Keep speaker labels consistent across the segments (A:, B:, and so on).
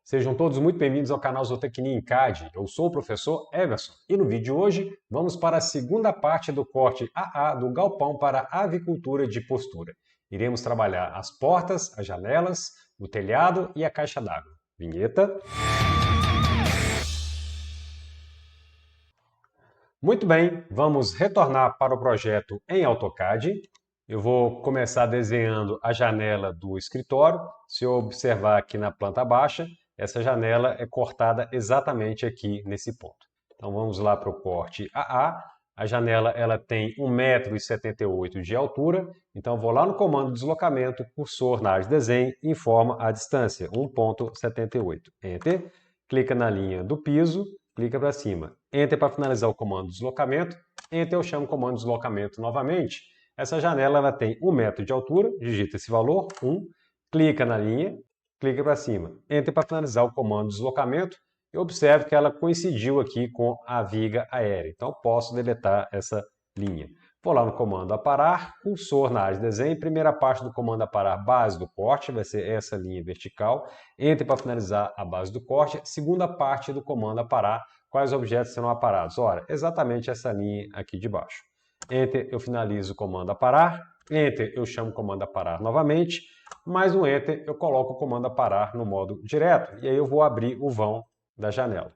A: Sejam todos muito bem-vindos ao canal Zootecnia em CAD. Eu sou o professor Everson e no vídeo de hoje vamos para a segunda parte do corte AA do galpão para avicultura de postura. Iremos trabalhar as portas, as janelas, o telhado e a caixa d'água. Vinheta. Muito bem, vamos retornar para o projeto em AutoCAD. Eu vou começar desenhando a janela do escritório. Se eu observar aqui na planta baixa, essa janela é cortada exatamente aqui nesse ponto. Então vamos lá para o corte AA. A janela ela tem 1,78 m de altura. Então vou lá no comando deslocamento, cursor na área de desenho, informa a distância, 1,78. Enter. Clica na linha do piso, clica para cima. Enter para finalizar o comando deslocamento. Enter eu chamo o comando deslocamento novamente. Essa janela ela tem 1 metro de altura, digita esse valor, 1, clica na linha, clica para cima. Enter para finalizar o comando de deslocamento e observe que ela coincidiu aqui com a viga aérea. Então posso deletar essa linha. Vou lá no comando aparar, cursor na área de desenho, primeira parte do comando aparar, base do corte, vai ser essa linha vertical. Enter para finalizar a base do corte, segunda parte do comando aparar, quais objetos serão aparados? Ora, exatamente essa linha aqui de baixo. Enter, eu finalizo o comando aparar. Enter, eu chamo o comando aparar novamente. Mais um Enter, eu coloco o comando aparar no modo direto. E aí eu vou abrir o vão da janela.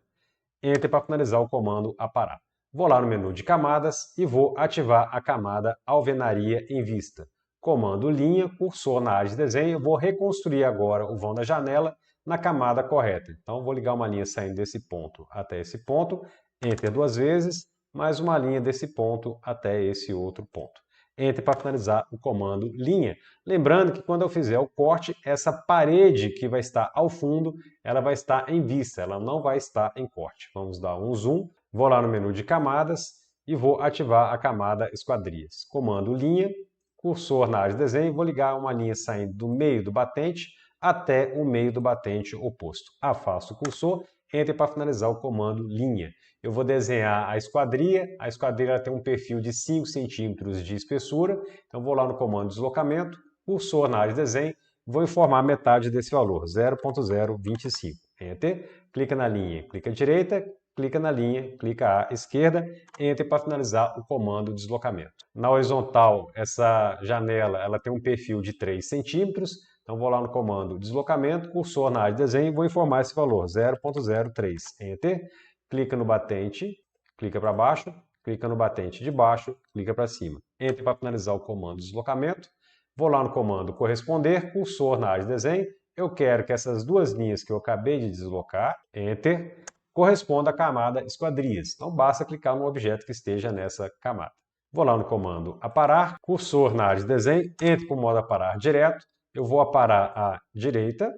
A: Enter para finalizar o comando aparar. Vou lá no menu de camadas e vou ativar a camada alvenaria em vista. Comando linha, cursor na área de desenho. Eu vou reconstruir agora o vão da janela na camada correta. Então vou ligar uma linha saindo desse ponto até esse ponto. Enter duas vezes. Mais uma linha desse ponto até esse outro ponto. Enter para finalizar o comando linha. Lembrando que quando eu fizer o corte, essa parede que vai estar ao fundo, ela vai estar em vista, ela não vai estar em corte. Vamos dar um zoom, vou lá no menu de camadas e vou ativar a camada esquadrias. Comando linha, cursor na área de desenho, vou ligar uma linha saindo do meio do batente até o meio do batente oposto. Afasto o cursor. Enter para finalizar o comando linha. Eu vou desenhar a esquadria ela tem um perfil de 5 centímetros de espessura, então vou lá no comando deslocamento, cursor na área de desenho, vou informar metade desse valor, 0,025. Enter, clica na linha, clica à direita, clica na linha, clica à esquerda, Enter para finalizar o comando deslocamento. Na horizontal, essa janela ela tem um perfil de 3 centímetros, então vou lá no comando deslocamento, cursor na área de desenho e vou informar esse valor, 0,03. Enter, clica no batente, clica para baixo, clica no batente de baixo, clica para cima. Enter para finalizar o comando deslocamento. Vou lá no comando corresponder, cursor na área de desenho. Eu quero que essas duas linhas que eu acabei de deslocar, Enter, corresponda à camada esquadrias. Então basta clicar no objeto que esteja nessa camada. Vou lá no comando aparar, cursor na área de desenho, Enter para o modo aparar direto. Eu vou aparar à direita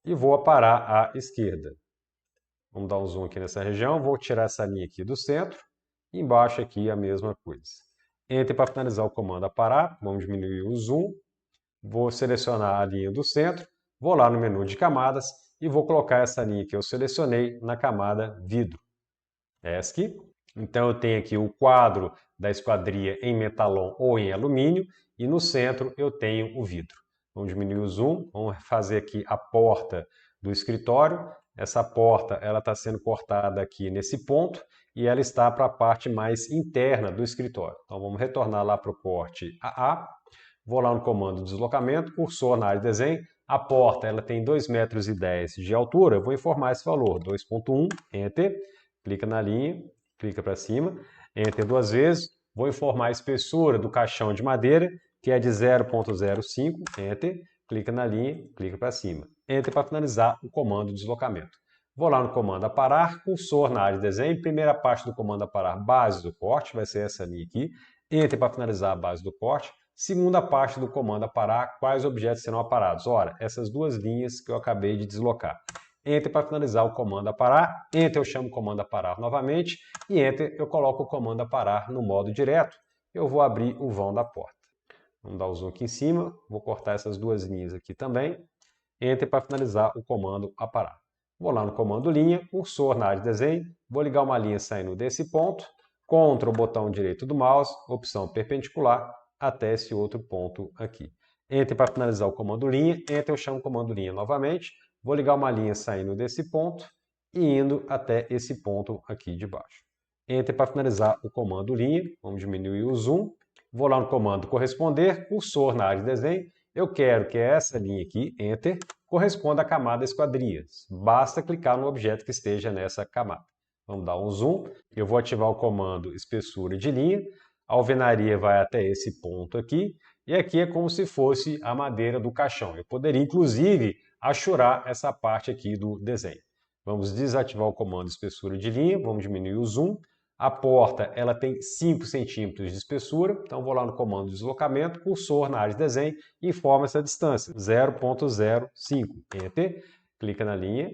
A: e vou aparar à esquerda. Vamos dar um zoom aqui nessa região. Vou tirar essa linha aqui do centro. E embaixo aqui a mesma coisa. Enter para finalizar o comando aparar. Vamos diminuir o zoom. Vou selecionar a linha do centro. Vou lá no menu de camadas e vou colocar essa linha que eu selecionei na camada vidro. ESC. Então eu tenho aqui o quadro da esquadria em metalon ou em alumínio e no centro eu tenho o vidro. Vamos diminuir o zoom, vamos fazer aqui a porta do escritório. Essa porta ela está sendo cortada aqui nesse ponto e ela está para a parte mais interna do escritório. Então vamos retornar lá para o corte AA. Vou lá no comando deslocamento, cursor na área de desenho. A porta ela tem 2,10 metros de altura, eu vou informar esse valor, 2,1, Enter. Clica na linha, clica para cima, Enter duas vezes. Vou informar a espessura do caixão de madeira, que é de 0,05, Enter. Clica na linha, clica para cima. Enter para finalizar o comando deslocamento. Vou lá no comando aparar, cursor na área de desenho, primeira parte do comando aparar, base do corte, vai ser essa linha aqui. Enter para finalizar a base do corte. Segunda parte do comando aparar, quais objetos serão aparados? Ora, essas duas linhas que eu acabei de deslocar. Enter para finalizar o comando aparar, Enter eu chamo o comando aparar novamente e Enter eu coloco o comando aparar no modo direto. Eu vou abrir o vão da porta. Vamos dar o zoom aqui em cima, vou cortar essas duas linhas aqui também. Enter para finalizar o comando aparar. Vou lá no comando linha, cursor na área de desenho, vou ligar uma linha saindo desse ponto, Ctrl botão direito do mouse, opção perpendicular, até esse outro ponto aqui. Enter para finalizar o comando linha, Enter eu chamo o comando linha novamente, vou ligar uma linha saindo desse ponto e indo até esse ponto aqui de baixo. Enter para finalizar o comando linha, vamos diminuir o zoom. Vou lá no comando corresponder, cursor na área de desenho. Eu quero que essa linha aqui, Enter, corresponda à camada esquadrias. Basta clicar no objeto que esteja nessa camada. Vamos dar um zoom. Eu vou ativar o comando espessura de linha. A alvenaria vai até esse ponto aqui. E aqui é como se fosse a madeira do caixão. Eu poderia, inclusive, achurar essa parte aqui do desenho. Vamos desativar o comando espessura de linha. Vamos diminuir o zoom. A porta ela tem 5 centímetros de espessura, então vou lá no comando de deslocamento, cursor na área de desenho e informa essa distância, 0,05. Enter, clica na linha,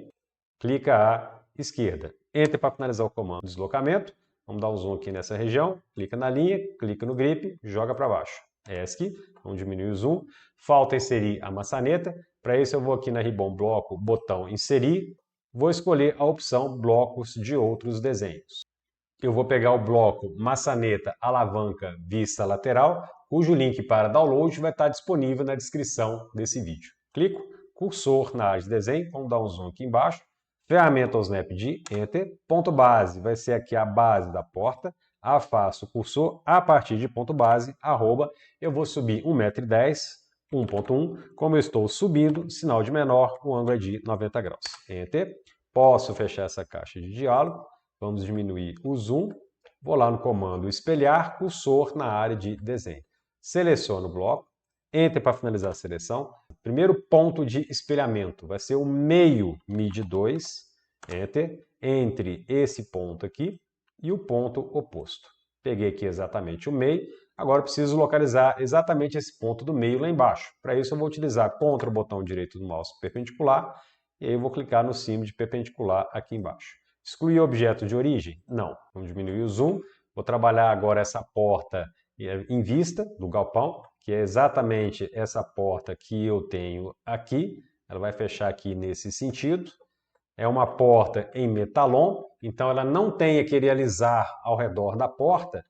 A: clica à esquerda. Enter para finalizar o comando de deslocamento. Vamos dar um zoom aqui nessa região, clica na linha, clica no grip, joga para baixo. ESC, vamos diminuir o zoom. Falta inserir a maçaneta. Para isso eu vou aqui na Ribbon Bloco, botão inserir. Vou escolher a opção blocos de outros desenhos. Eu vou pegar o bloco maçaneta alavanca vista lateral, cujo link para download vai estar disponível na descrição desse vídeo. Clico, cursor na área de desenho, vamos dar um zoom aqui embaixo, ferramenta ou snap de Enter, ponto base vai ser aqui a base da porta, afasto o cursor a partir de ponto base, arroba, eu vou subir 1,10 m, 1.1, como eu estou subindo, sinal de menor, o ângulo é de 90 graus. Enter, posso fechar essa caixa de diálogo. Vamos diminuir o zoom. Vou lá no comando espelhar, cursor na área de desenho. Seleciono o bloco. Enter para finalizar a seleção. Primeiro ponto de espelhamento vai ser o meio MID 2. Enter. Entre esse ponto aqui e o ponto oposto. Peguei aqui exatamente o meio. Agora eu preciso localizar exatamente esse ponto do meio lá embaixo. Para isso eu vou utilizar contra o botão direito do mouse perpendicular. E aí eu vou clicar no símbolo de perpendicular aqui embaixo. Excluir objeto de origem? Não. Vamos diminuir o zoom. Vou trabalhar agora essa porta em vista do galpão, que é exatamente essa porta que eu tenho aqui. Ela vai fechar aqui nesse sentido. É uma porta em metalon, então ela não tem aquele alisar ao redor da porta.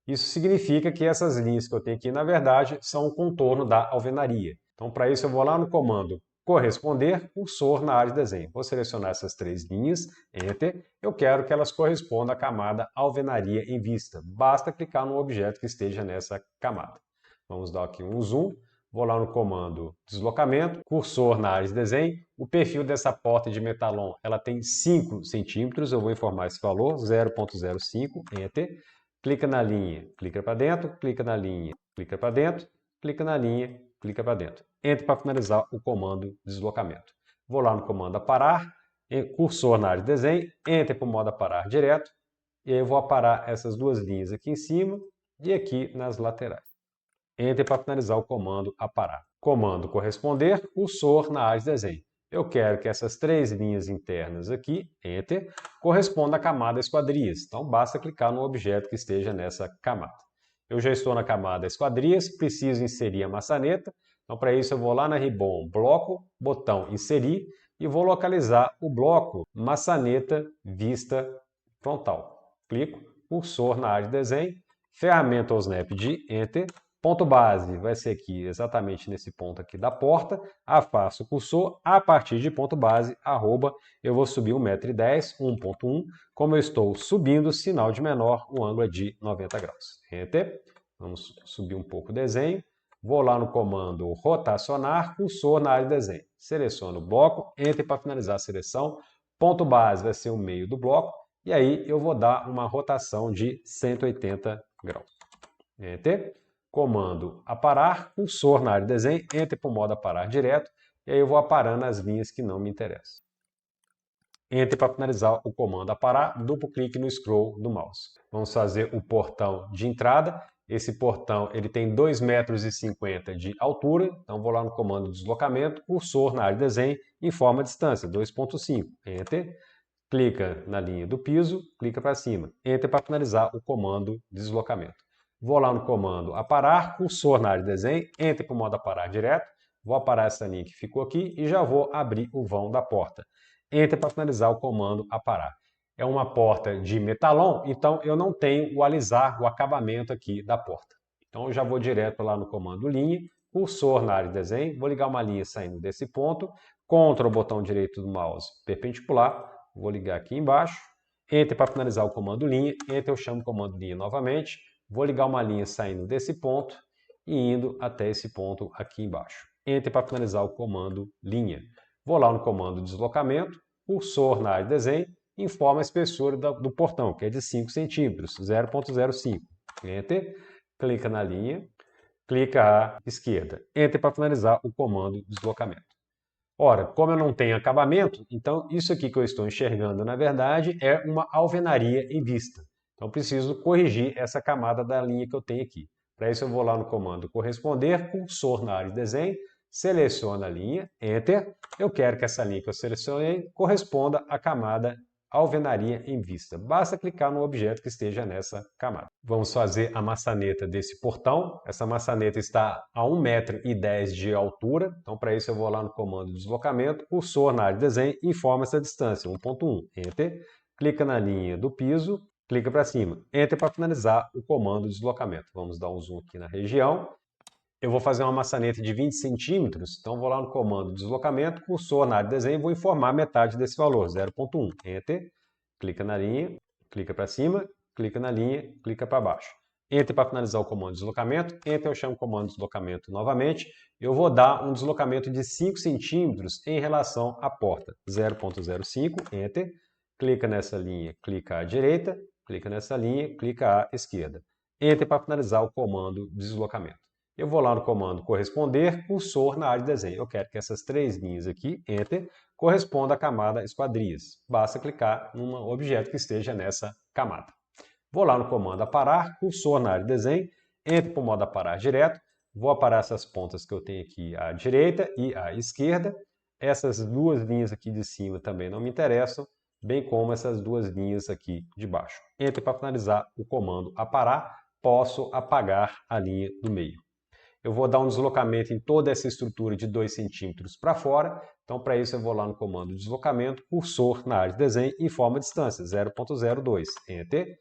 A: Isso significa que essas linhas que eu tenho aqui, na verdade, são o contorno da alvenaria. Então, para isso, eu vou lá no comando corresponder, cursor na área de desenho. Vou selecionar essas 3 linhas, Enter. Eu quero que elas correspondam à camada alvenaria em vista. Basta clicar no objeto que esteja nessa camada. Vamos dar aqui um zoom. Vou lá no comando deslocamento, cursor na área de desenho. O perfil dessa porta de metalon ela tem 5 centímetros. Eu vou informar esse valor, 0,05, Enter. Clica na linha, clica para dentro, clica na linha, clica para dentro, clica na linha, clica para dentro. Enter para finalizar o comando deslocamento. Vou lá no comando aparar, cursor na área de desenho, Enter para o modo aparar direto, e aí eu vou aparar essas 2 linhas aqui em cima e aqui nas laterais. Enter para finalizar o comando aparar. Comando corresponder, cursor na área de desenho. Eu quero que essas 3 linhas internas aqui, Enter, correspondam à camada esquadrias. Então basta clicar no objeto que esteja nessa camada. Eu já estou na camada esquadrias, preciso inserir a maçaneta. Então para isso eu vou lá na Ribbon Bloco, botão inserir e vou localizar o bloco maçaneta vista frontal. Clico, cursor na área de desenho, ferramenta ou snap de Enter. Ponto base vai ser aqui, exatamente nesse ponto aqui da porta. Afasto o cursor a partir de ponto base, arroba, eu vou subir 1,10 m, 1.1. Como eu estou subindo, sinal de menor, o ângulo é de 90 graus. Enter. Vamos subir um pouco o desenho. Vou lá no comando rotacionar, cursor na área de desenho. Seleciono o bloco, Enter para finalizar a seleção. Ponto base vai ser o meio do bloco. E aí eu vou dar uma rotação de 180 graus. Enter. Comando aparar, cursor na área de desenho, Enter para o modo aparar direto, e aí eu vou aparando as linhas que não me interessam. Enter para finalizar o comando aparar, duplo clique no scroll do mouse. Vamos fazer o portão de entrada. Esse portão ele tem 2,50 m de altura, então vou lá no comando deslocamento, cursor na área de desenho, informa a distância, 2,5. Enter. Clica na linha do piso, clica para cima. Enter para finalizar o comando deslocamento. Vou lá no comando aparar, cursor na área de desenho, Enter para o modo aparar direto, vou aparar essa linha que ficou aqui e já vou abrir o vão da porta. Enter para finalizar o comando aparar. É uma porta de metalon, então eu não tenho o alisar, o acabamento aqui da porta. Então eu já vou direto lá no comando linha, cursor na área de desenho, vou ligar uma linha saindo desse ponto, Ctrl botão direito do mouse perpendicular, vou ligar aqui embaixo, Enter para finalizar o comando linha, Enter eu chamo o comando linha novamente, vou ligar uma linha saindo desse ponto e indo até esse ponto aqui embaixo. Enter para finalizar o comando linha. Vou lá no comando deslocamento, cursor na área de desenho, informa a espessura do portão, que é de 5 centímetros, 0,05. Enter, clica na linha, clica à esquerda. Enter para finalizar o comando deslocamento. Ora, como eu não tenho acabamento, então isso aqui que eu estou enxergando, na verdade, é uma alvenaria em vista. Então, preciso corrigir essa camada da linha que eu tenho aqui. Para isso, eu vou lá no comando corresponder, cursor na área de desenho, seleciono a linha, Enter. Eu quero que essa linha que eu selecionei corresponda à camada alvenaria em vista. Basta clicar no objeto que esteja nessa camada. Vamos fazer a maçaneta desse portão. Essa maçaneta está a 1,10 m de altura. Então, para isso, eu vou lá no comando deslocamento, cursor na área de desenho, informa essa distância, 1,1. Enter. Clica na linha do piso, clica para cima. Enter para finalizar o comando deslocamento. Vamos dar um zoom aqui na região. Eu vou fazer uma maçaneta de 20 centímetros, então vou lá no comando deslocamento, cursor na área de desenho e vou informar metade desse valor, 0,1. Enter, clica na linha, clica para cima, clica na linha, clica para baixo. Enter para finalizar o comando deslocamento, Enter eu chamo o comando deslocamento novamente, eu vou dar um deslocamento de 5 centímetros em relação à porta, 0,05, Enter, clica nessa linha, clica à direita, clica nessa linha, clica à esquerda. Enter para finalizar o comando deslocamento. Eu vou lá no comando corresponder, cursor na área de desenho. Eu quero que essas 3 linhas aqui, Enter, correspondam à camada esquadrias. Basta clicar num objeto que esteja nessa camada. Vou lá no comando aparar, cursor na área de desenho, Enter para o modo aparar direto. Vou aparar essas pontas que eu tenho aqui à direita e à esquerda. Essas 2 linhas aqui de cima também não me interessam, bem como essas 2 linhas aqui de baixo. Enter para finalizar o comando aparar. Posso apagar a linha do meio. Eu vou dar um deslocamento em toda essa estrutura de 2 centímetros para fora. Então, para isso, eu vou lá no comando deslocamento, cursor na área de desenho, informa a distância, 0,02. Enter.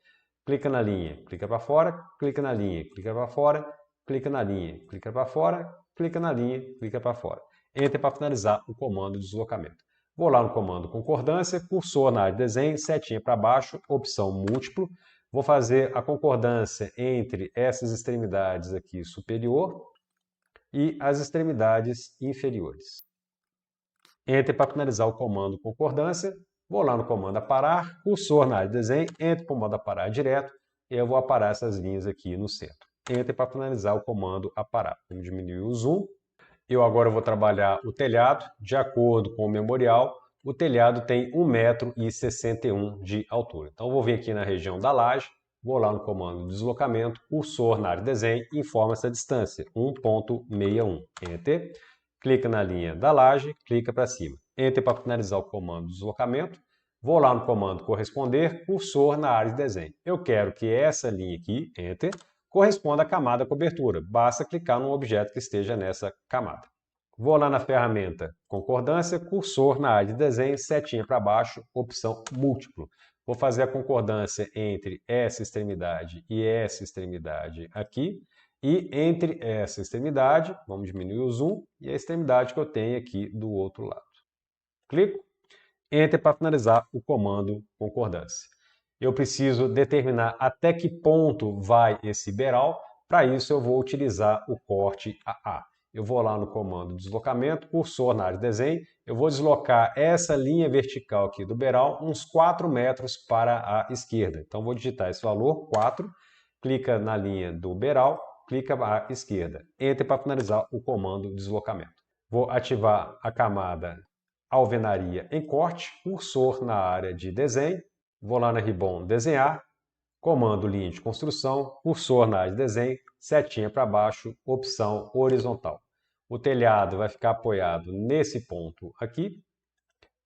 A: Clica na linha, clica para fora, clica na linha, clica para fora, clica na linha, clica para fora, clica na linha, clica para fora. Enter para finalizar o comando deslocamento. Vou lá no comando concordância, cursor na área de desenho, setinha para baixo, opção múltiplo. Vou fazer a concordância entre essas extremidades aqui superior e as extremidades inferiores. Enter para finalizar o comando concordância. Vou lá no comando aparar, cursor na área de desenho, Enter para o modo aparar direto e eu vou aparar essas linhas aqui no centro. Enter para finalizar o comando aparar. Vamos diminuir o zoom. Eu agora vou trabalhar o telhado. De acordo com o memorial, o telhado tem 1,61 m de altura. Então, eu vou vir aqui na região da laje, vou lá no comando deslocamento, cursor na área de desenho, informa essa distância, 1,61. Enter. Clica na linha da laje, clica para cima. Enter para finalizar o comando deslocamento. Vou lá no comando corresponder, cursor na área de desenho. Eu quero que essa linha aqui, Enter, corresponda à camada cobertura. Basta clicar no objeto que esteja nessa camada. Vou lá na ferramenta concordância, cursor na área de desenho, setinha para baixo, opção múltiplo. Vou fazer a concordância entre essa extremidade e essa extremidade aqui. E entre essa extremidade, vamos diminuir o zoom, e a extremidade que eu tenho aqui do outro lado. Clico, Enter para finalizar o comando concordância. Eu preciso determinar até que ponto vai esse beiral. Para isso, eu vou utilizar o corte AA. Eu vou lá no comando deslocamento, cursor na área de desenho, eu vou deslocar essa linha vertical aqui do beiral uns 4 metros para a esquerda. Então, vou digitar esse valor, 4, clica na linha do beiral, clica à esquerda. Enter para finalizar o comando deslocamento. Vou ativar a camada alvenaria em corte, cursor na área de desenho, vou lá na ribbon desenhar, comando linha de construção, cursor na área de desenho, setinha para baixo, opção horizontal. O telhado vai ficar apoiado nesse ponto aqui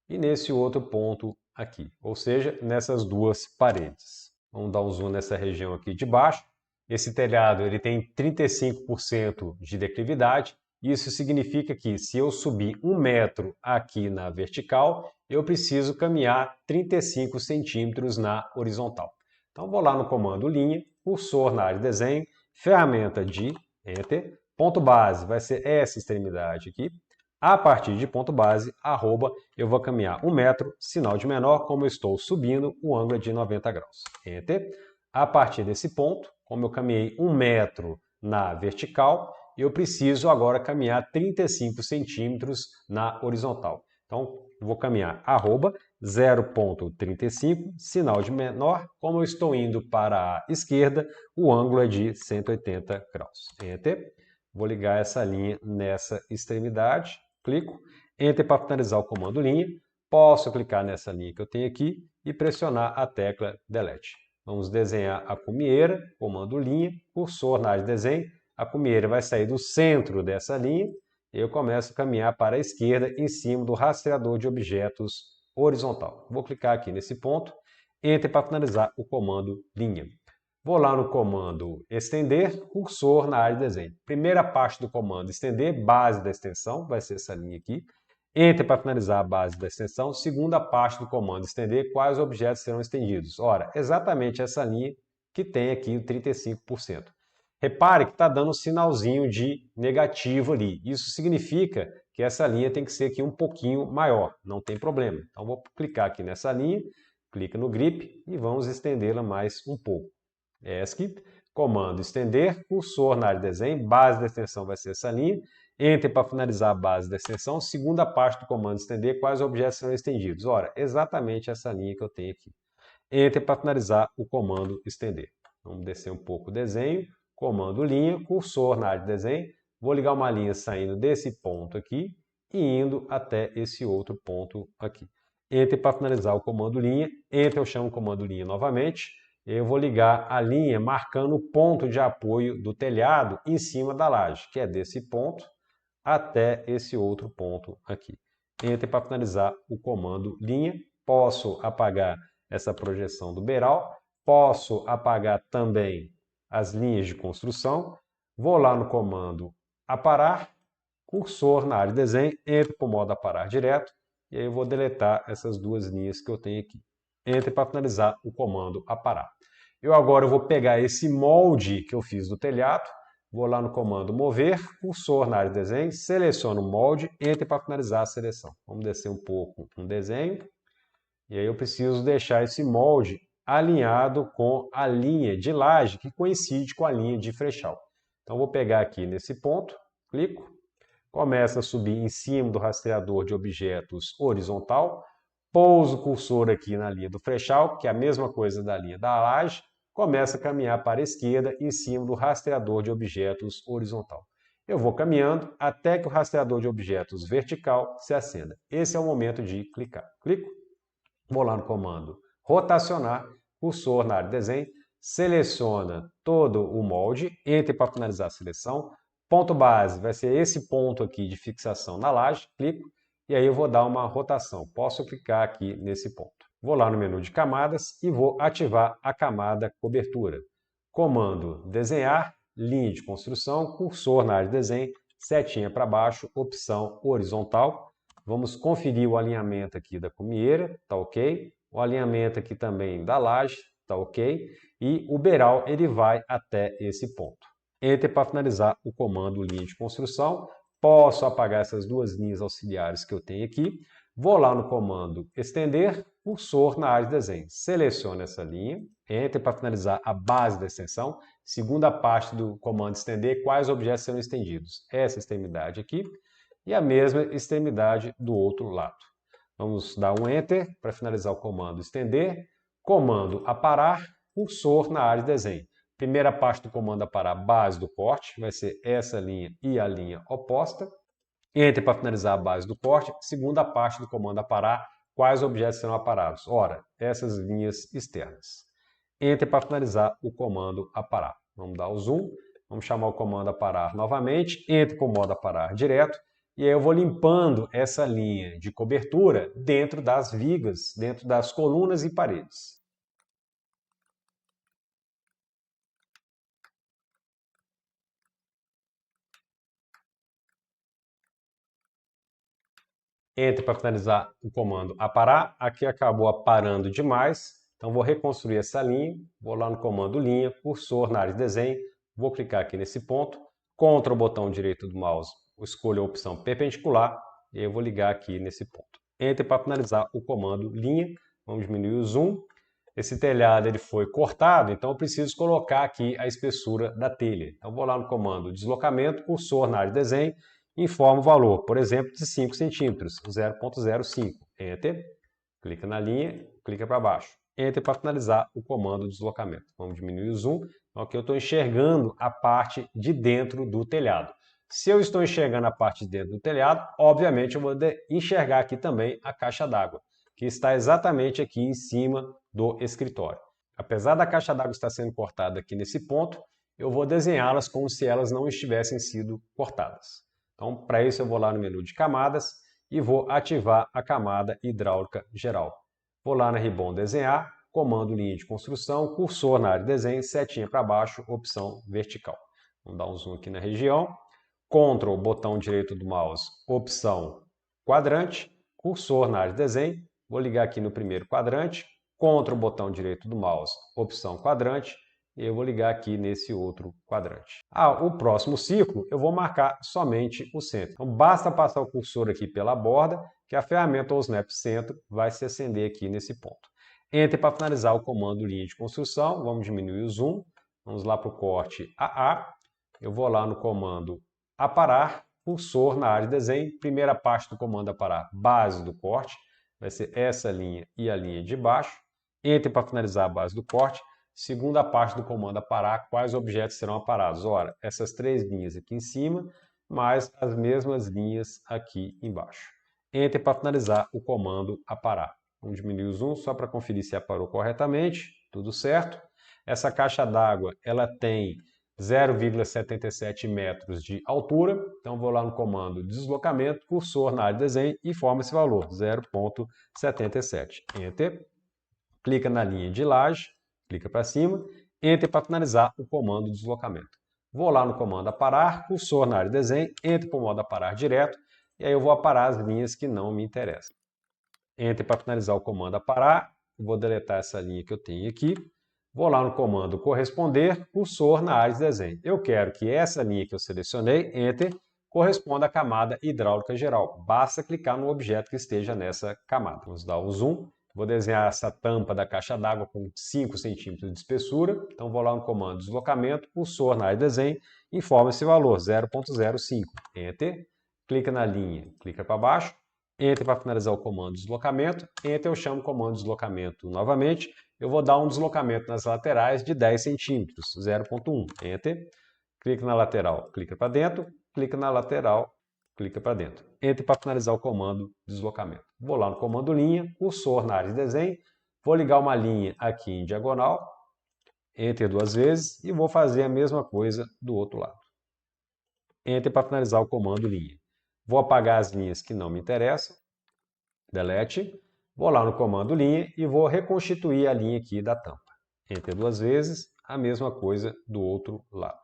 A: e nesse outro ponto aqui, ou seja, nessas 2 paredes. Vamos dar um zoom nessa região aqui de baixo. Esse telhado ele tem 35% de declividade. Isso significa que se eu subir 1 metro aqui na vertical, eu preciso caminhar 35 centímetros na horizontal. Então, vou lá no comando linha, cursor na área de desenho, ferramenta de Enter, ponto base vai ser essa extremidade aqui, A partir de ponto base, arroba, eu vou caminhar 1 metro, sinal de menor, como eu estou subindo, o ângulo é de 90 graus. Enter. A partir desse ponto, como eu caminhei 1 metro na vertical, eu preciso agora caminhar 35 centímetros na horizontal. Então, eu vou caminhar arroba 0,35, sinal de menor, como eu estou indo para a esquerda, o ângulo é de 180 graus. Enter. Vou ligar essa linha nessa extremidade, clico, Enter para finalizar o comando linha, posso clicar nessa linha que eu tenho aqui e pressionar a tecla Delete. Vamos desenhar a cumieira, comando linha, cursor na área de desenho, a cumieira vai sair do centro dessa linha e eu começo a caminhar para a esquerda em cima do rastreador de objetos horizontal. Vou clicar aqui nesse ponto, Enter para finalizar o comando linha. Vou lá no comando estender, cursor na área de desenho. Primeira parte do comando estender, base da extensão, vai ser essa linha aqui. Enter para finalizar a base da extensão. Segunda parte do comando estender, quais objetos serão estendidos? Ora, exatamente essa linha que tem aqui o 35%. Repare que está dando um sinalzinho de negativo ali. Isso significa que essa linha tem que ser aqui um pouquinho maior, não tem problema. Então vou clicar aqui nessa linha, clica no grip e vamos estendê-la mais um pouco. ESC, comando estender, cursor na área de desenho, base da extensão vai ser essa linha, Enter para finalizar a base da extensão, segunda parte do comando estender, quais objetos serão estendidos? Ora, exatamente essa linha que eu tenho aqui. Enter para finalizar o comando estender. Vamos descer um pouco o desenho, comando linha, cursor na área de desenho, vou ligar uma linha saindo desse ponto aqui e indo até esse outro ponto aqui. Enter para finalizar o comando linha, Enter eu chamo o comando linha novamente, eu vou ligar a linha marcando o ponto de apoio do telhado em cima da laje, que é desse ponto até esse outro ponto aqui. Enter para finalizar o comando linha. Posso apagar essa projeção do beiral, posso apagar também as linhas de construção. Vou lá no comando aparar, cursor na área de desenho, entro para o modo aparar direto, e aí eu vou deletar essas duas linhas que eu tenho aqui. Enter para finalizar o comando aparar. Eu agora vou pegar esse molde que eu fiz do telhado, vou lá no comando mover, cursor na área de desenho, seleciono o molde, Enter para finalizar a seleção. Vamos descer um pouco um desenho, e aí eu preciso deixar esse molde alinhado com a linha de laje que coincide com a linha de frechal. Então vou pegar aqui nesse ponto, clico, começa a subir em cima do rastreador de objetos horizontal, pouso o cursor aqui na linha do frechal, que é a mesma coisa da linha da laje, começa a caminhar para a esquerda em cima do rastreador de objetos horizontal. Eu vou caminhando até que o rastreador de objetos vertical se acenda. Esse é o momento de clicar. Clico, vou lá no comando rotacionar, cursor na área de desenho, seleciona todo o molde, Enter para finalizar a seleção, ponto base vai ser esse ponto aqui de fixação na laje, clico, e aí eu vou dar uma rotação. Posso clicar aqui nesse ponto. Vou lá no menu de camadas e vou ativar a camada cobertura. Comando desenhar, linha de construção, cursor na área de desenho, setinha para baixo, opção horizontal. Vamos conferir o alinhamento aqui da cumieira, tá ok? O alinhamento aqui também da laje, tá ok? E o beiral ele vai até esse ponto. Enter para finalizar o comando linha de construção. Posso apagar essas duas linhas auxiliares que eu tenho aqui. Vou lá no comando estender, cursor na área de desenho. Seleciono essa linha, Enter para finalizar a base da extensão. Segunda parte do comando estender, quais objetos serão estendidos? Essa extremidade aqui e a mesma extremidade do outro lado. Vamos dar um Enter para finalizar o comando estender, comando aparar, cursor na área de desenho. Primeira parte do comando aparar, base do corte, vai ser essa linha e a linha oposta. Enter para finalizar a base do corte. Segunda parte do comando aparar, quais objetos serão aparados? Ora, essas linhas externas. Enter para finalizar o comando aparar. Vamos dar o zoom, vamos chamar o comando aparar novamente, Enter para o modo aparar direto, e aí eu vou limpando essa linha de cobertura dentro das vigas, dentro das colunas e paredes. Enter para finalizar o comando aparar. Aqui acabou aparando demais, então vou reconstruir essa linha. Vou lá no comando linha, cursor na área de desenho, vou clicar aqui nesse ponto, contra o botão direito do mouse, escolho a opção perpendicular, e aí eu vou ligar aqui nesse ponto. Enter para finalizar o comando linha, vamos diminuir o zoom. Esse telhado ele foi cortado, então eu preciso colocar aqui a espessura da telha. Então vou lá no comando deslocamento, cursor na área de desenho, informo o valor, por exemplo, de 5 centímetros, 0,05. Enter, clica na linha, clica para baixo. Enter para finalizar o comando deslocamento. Vamos diminuir o zoom. Aqui eu estou enxergando a parte de dentro do telhado. Se eu estou enxergando a parte de dentro do telhado, obviamente eu vou enxergar aqui também a caixa d'água, que está exatamente aqui em cima do escritório. Apesar da caixa d'água estar sendo cortada aqui nesse ponto, eu vou desenhá-las como se elas não estivessem sido cortadas. Então, para isso eu vou lá no menu de camadas e vou ativar a camada hidráulica geral. Vou lá na Ribbon desenhar, comando linha de construção, cursor na área de desenho, setinha para baixo, opção vertical. Vamos dar um zoom aqui na região. Ctrl, botão direito do mouse, opção quadrante, cursor na área de desenho. Vou ligar aqui no primeiro quadrante, Ctrl, botão direito do mouse, opção quadrante, e eu vou ligar aqui nesse outro quadrante. O próximo círculo eu vou marcar somente o centro. Então basta passar o cursor aqui pela borda, que a ferramenta ou Snap Centro vai se acender aqui nesse ponto. Enter para finalizar o comando linha de construção, vamos diminuir o zoom, vamos lá para o corte AA, eu vou lá no comando aparar, cursor na área de desenho, primeira parte do comando aparar, base do corte, vai ser essa linha e a linha de baixo. Enter para finalizar a base do corte. Segunda parte do comando aparar, quais objetos serão aparados? Ora, essas 3 linhas aqui em cima, mais as mesmas linhas aqui embaixo. Enter para finalizar o comando aparar. Vamos diminuir o zoom só para conferir se aparou corretamente. Tudo certo. Essa caixa d'água ela tem 0,77 metros de altura, então vou lá no comando deslocamento, cursor na área de desenho e forma esse valor, 0,77. Enter, clica na linha de laje, clica para cima, Enter para finalizar o comando deslocamento. Vou lá no comando aparar, cursor na área de desenho, Enter para o modo aparar direto, e aí eu vou aparar as linhas que não me interessam. Enter para finalizar o comando aparar, vou deletar essa linha que eu tenho aqui. Vou lá no comando corresponder, cursor na área de desenho. Eu quero que essa linha que eu selecionei, Enter, corresponda à camada hidráulica geral. Basta clicar no objeto que esteja nessa camada. Vamos dar o zoom. Vou desenhar essa tampa da caixa d'água com 5 centímetros de espessura. Então vou lá no comando deslocamento, cursor na área de desenho, informa esse valor, 0,05. Enter, clica na linha, clica para baixo. Enter para finalizar o comando deslocamento. Enter eu chamo o comando deslocamento novamente. Eu vou dar um deslocamento nas laterais de 10 centímetros, 0,1. Enter. Clica na lateral, clica para dentro. Clica na lateral, clica para dentro. Enter para finalizar o comando deslocamento. Vou lá no comando linha, cursor na área de desenho. Vou ligar uma linha aqui em diagonal. Enter 2 vezes e vou fazer a mesma coisa do outro lado. Enter para finalizar o comando linha. Vou apagar as linhas que não me interessam. Delete. Vou lá no comando linha e vou reconstituir a linha aqui da tampa. Enter 2 vezes, a mesma coisa do outro lado.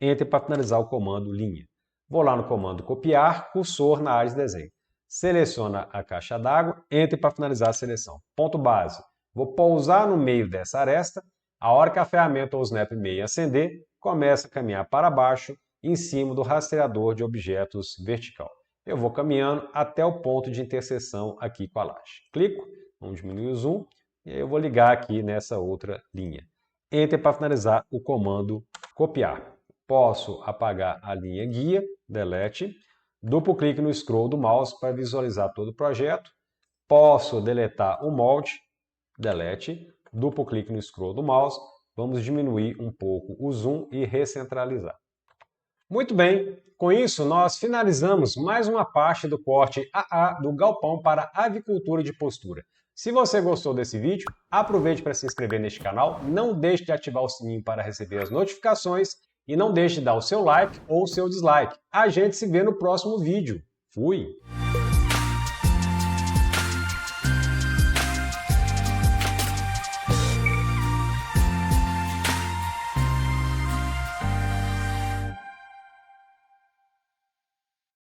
A: Enter para finalizar o comando linha. Vou lá no comando copiar, cursor na área de desenho. Seleciona a caixa d'água, Enter para finalizar a seleção. Ponto base. Vou pousar no meio dessa aresta. A hora que a ferramenta ou Snap Meio acender, começa a caminhar para baixo em cima do rastreador de objetos vertical. Eu vou caminhando até o ponto de interseção aqui com a laje. Clico, vamos diminuir o zoom, e aí eu vou ligar aqui nessa outra linha. Enter para finalizar o comando copiar. Posso apagar a linha guia, delete, duplo clique no scroll do mouse para visualizar todo o projeto. Posso deletar o molde, delete, duplo clique no scroll do mouse, vamos diminuir um pouco o zoom e recentralizar. Muito bem, com isso nós finalizamos mais uma parte do corte AA do galpão para avicultura de postura. Se você gostou desse vídeo, aproveite para se inscrever neste canal, não deixe de ativar o sininho para receber as notificações e não deixe de dar o seu like ou o seu dislike. A gente se vê no próximo vídeo. Fui!